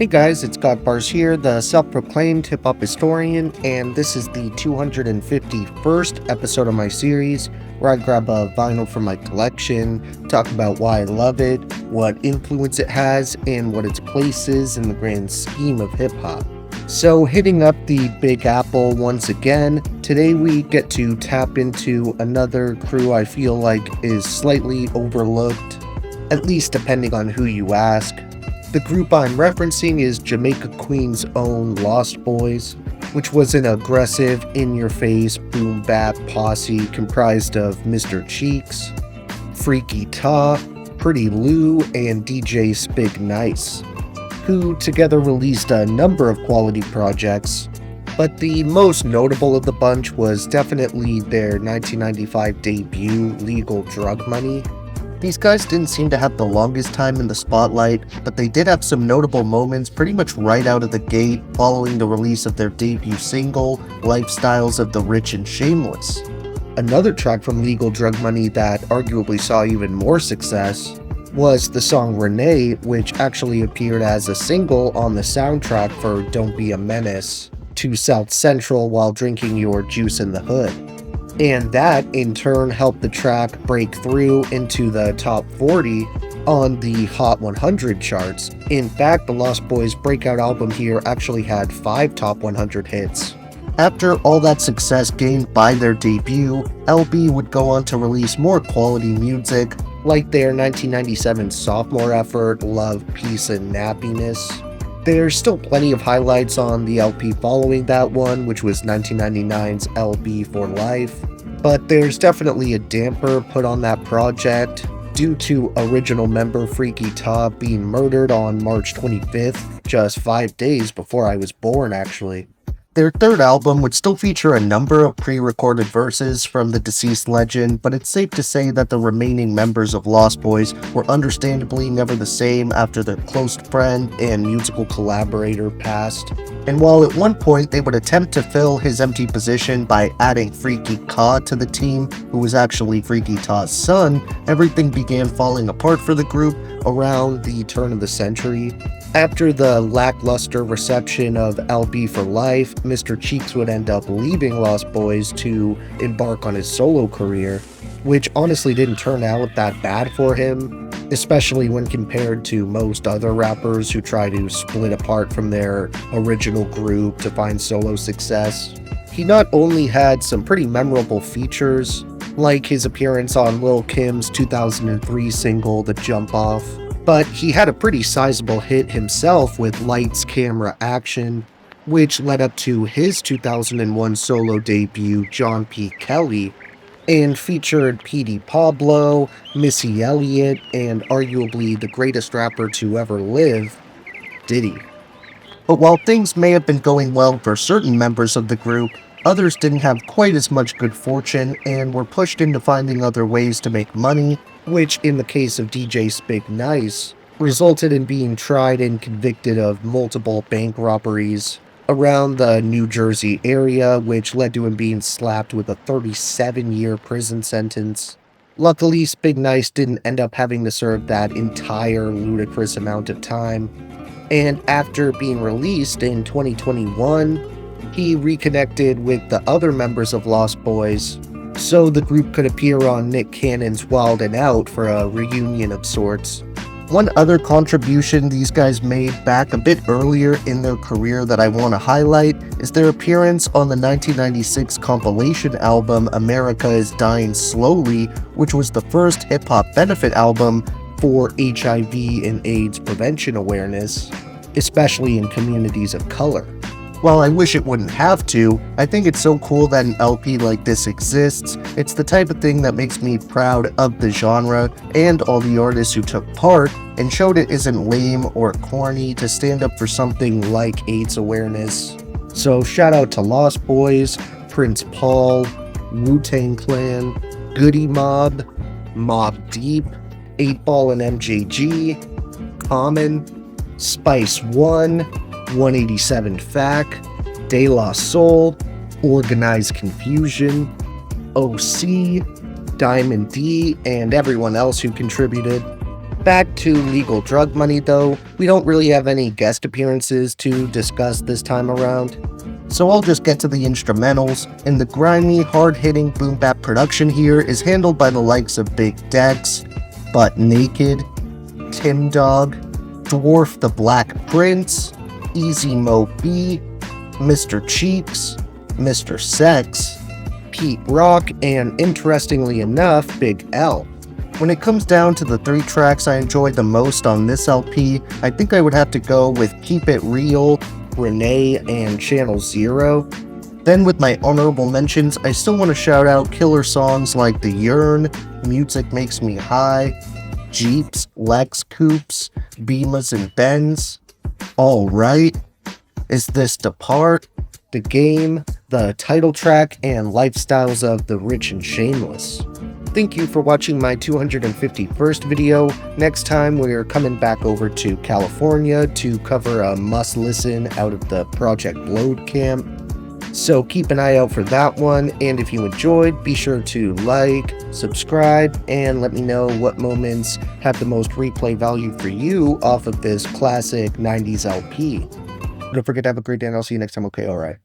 Hey guys, it's Got Bars here, the self-proclaimed hip-hop historian, and this is the 251st episode of my series, where I grab a vinyl from my collection, talk about why I love it, what influence it has, and what its place is in the grand scheme of hip-hop. So hitting up the Big Apple once again, today we get to tap into another crew I feel like is slightly overlooked, at least depending on who you ask. The group I'm referencing is Jamaica Queen's own Lost Boyz, which was an aggressive, in-your-face, boom-bap posse comprised of Mr. Cheeks, Freaky Ta, Pretty Lou, and DJ Spig Nice, who together released a number of quality projects, but the most notable of the bunch was definitely their 1995 debut, Legal Drug Money. These guys didn't seem to have the longest time in the spotlight, but they did have some notable moments pretty much right out of the gate following the release of their debut single, Lifestyles of the Rich and Shameless. Another track from Legal Drug Money that arguably saw even more success was the song Renee, which actually appeared as a single on the soundtrack for Don't Be a Menace to South Central while drinking your juice in the hood. And that, in turn, helped the track break through into the top 40 on the Hot 100 charts. In fact, the Lost Boyz breakout album here actually had 5 top 100 hits. After all that success gained by their debut, LB would go on to release more quality music, like their 1997 sophomore effort, Love, Peace, and Nappiness. There's still plenty of highlights on the LP following that one, which was 1999's LB for Life, but there's definitely a damper put on that project due to original member Freaky Ta being murdered on March 25th, just 5 days before I was born actually. Their third album would still feature a number of pre-recorded verses from the deceased legend, but it's safe to say that the remaining members of Lost Boyz were understandably never the same after their close friend and musical collaborator passed. And while at one point they would attempt to fill his empty position by adding Freaky Ka to the team, who was actually Freaky Ta's son, everything began falling apart for the group around the turn of the century. After the lackluster reception of LB for Life, Mr. Cheeks would end up leaving Lost Boyz to embark on his solo career, which honestly didn't turn out that bad for him, especially when compared to most other rappers who try to split apart from their original group to find solo success. He not only had some pretty memorable features, like his appearance on Lil' Kim's 2003 single, The Jump Off, but he had a pretty sizable hit himself with Lights, Camera, Action, which led up to his 2001 solo debut, John P. Kelly, and featured P.D. Pablo, Missy Elliott, and arguably the greatest rapper to ever live, Diddy. But while things may have been going well for certain members of the group, others didn't have quite as much good fortune and were pushed into finding other ways to make money, which in the case of DJ Spig Nice, resulted in being tried and convicted of multiple bank robberies around the New Jersey area, which led to him being slapped with a 37-year prison sentence. Luckily, Spig Nice didn't end up having to serve that entire ludicrous amount of time, and after being released in 2021, he reconnected with the other members of Lost Boyz, so the group could appear on Nick Cannon's Wild 'N Out for a reunion of sorts. One other contribution these guys made back a bit earlier in their career that I want to highlight is their appearance on the 1996 compilation album America is Dying Slowly, which was the first hip-hop benefit album for HIV and AIDS prevention awareness, especially in communities of color. While I wish it wouldn't have to, I think it's so cool that an LP like this exists. It's the type of thing that makes me proud of the genre and all the artists who took part and showed it isn't lame or corny to stand up for something like AIDS awareness. So shout out to Lost Boyz, Prince Paul, Wu-Tang Clan, Goody Mob, Mobb Deep, 8Ball and MJG, Common, Spice One, 187 Fac, De La Soul, Organized Confusion, OC, Diamond D, and everyone else who contributed. Back to Legal Drug Money though, we don't really have any guest appearances to discuss this time around. So I'll just get to the instrumentals, and the grimy, hard-hitting boom bap production here is handled by the likes of Big Dex, Butt Naked, Tim Dog, Dwarf the Black Prince, Easy Mo B, Mr. Cheeks, Mr. Sex, Pete Rock, and interestingly enough, Big L. When it comes down to the 3 tracks I enjoyed the most on this LP, I think I would have to go with Keep It Real, Renee, and Channel Zero. Then with my honorable mentions, I still want to shout out killer songs like The Yearn, Music Makes Me High, Jeeps, Lex Coupes, Beamers and Benz, Alright, Is This Depart, The Game, the title track, and Lifestyles of the Rich and Shameless. Thank you for watching my 251st video. Next time we're coming back over to California to cover a must-listen out of the Project Load camp. So keep an eye out for that one, and if you enjoyed, be sure to like, subscribe, and let me know what moments have the most replay value for you off of this classic 90s LP. Don't forget to have a great day, and I'll see you next time. Okay, alright.